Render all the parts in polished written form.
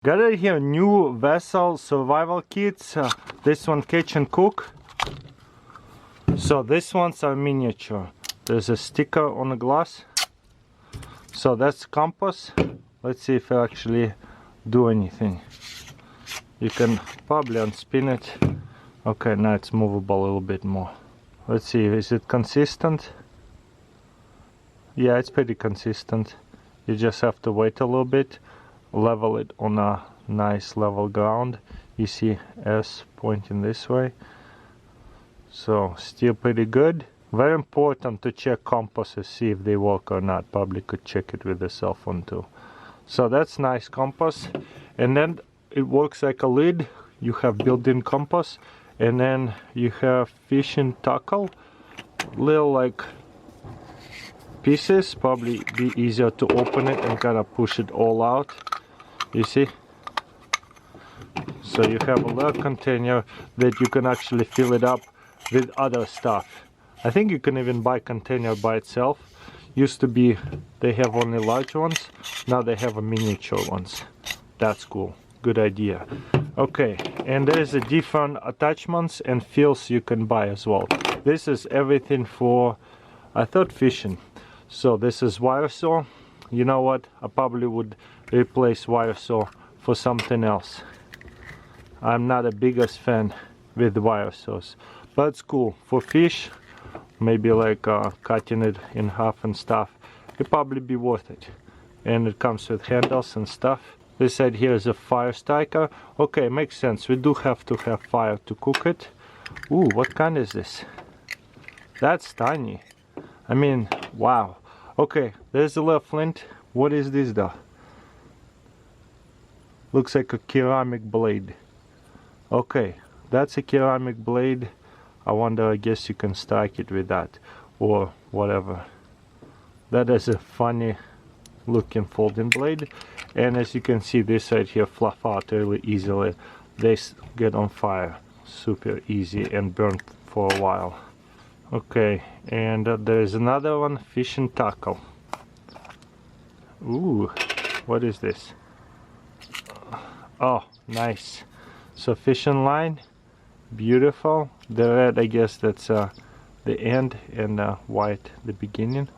Got it here, new vessel survival kits. This one catch and cook. So this one's are miniature. There's a sticker on the glass. So that's compass. Let's see if I actually do anything. You can probably unspin it. Okay, now it's movable a little bit more. Let's see, is it consistent? Yeah, it's pretty consistent. You just have to wait a little bit. Level it on a nice level ground. You see S pointing this way. So still pretty good. Very important to check compasses, see if they work or not. Probably could check it with a cell phone too. So that's nice compass. And then it works like a lid. You have built-in compass. And then you have fishing tackle. Little like pieces. Probably be easier to open it and kind of push it all out. You see? So you have a little container that you can actually fill it up with other stuff. I think you can even buy container by itself. Used to be they have only large ones, now they have a miniature ones. That's cool, good idea. Okay, and there's a different attachments and fills you can buy as well. This is everything for, I thought, fishing. So this is wire saw. You know what, I probably would replace wire saw for something else. I'm not the biggest fan with wire saws, but it's cool for fish. Maybe like cutting it in half and stuff. It'd probably be worth it. And it comes with handles and stuff. This side here is a fire striker. Okay, makes sense. We do have to have fire to cook it. Ooh, what kind is this? That's tiny. I mean, wow. Okay, there's a little flint. What is this though? Looks like a ceramic blade. Okay, that's a ceramic blade. I wonder, I guess you can strike it with that or whatever. That is a funny looking folding blade. And as you can see, this side here fluff out really easily. They get on fire super easy and burn for a while. Okay, and there's another one, fishing tackle. Ooh, what is this? Oh, nice. So fishing line, beautiful. The red, I guess that's the end, and white the beginning.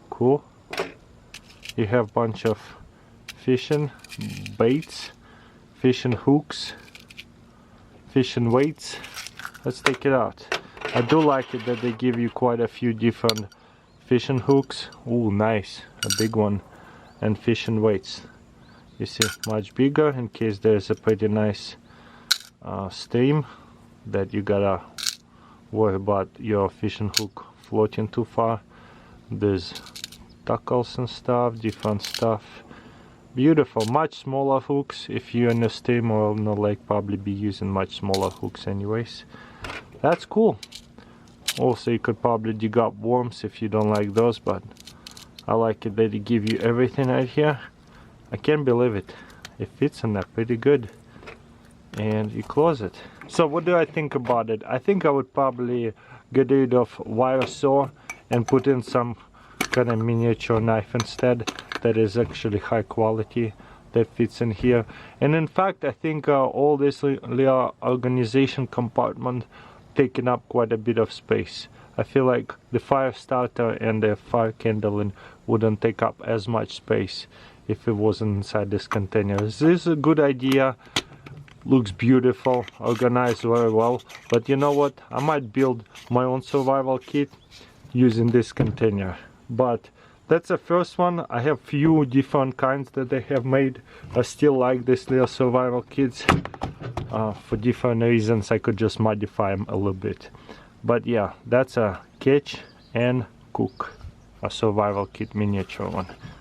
Cool. You have a bunch of fishing baits, fishing hooks, fishing weights. Let's take it out. I do like it that they give you quite a few different fishing hooks. Ooh, nice, a big one. And fishing weights. You see, much bigger in case there's a pretty nice stream that you gotta worry about your fishing hook floating too far. There's tackles and stuff, different stuff. Beautiful, much smaller hooks. If you're in a stream or on a lake, probably be using much smaller hooks anyways. That's cool. Also, you could probably dig up worms if you don't like those, but I like it that they give you everything right here. I can't believe it. It fits in there pretty good. And you close it. So what do I think about it? I think I would probably get rid of wire saw and put in some kind of miniature knife instead that is actually high quality, that fits in here. And in fact, I think all this little organization compartment taking up quite a bit of space. I feel like the fire starter and the fire kindling wouldn't take up as much space if it wasn't inside this container. This is a good idea. Looks beautiful, organized very well. But you know what? I might build my own survival kit using this container. But that's the first one. I have few different kinds that they have made. I still like this little survival kits. For different reasons, I could just modify them a little bit. But yeah, that's a catch and cook, a survival kit miniature one.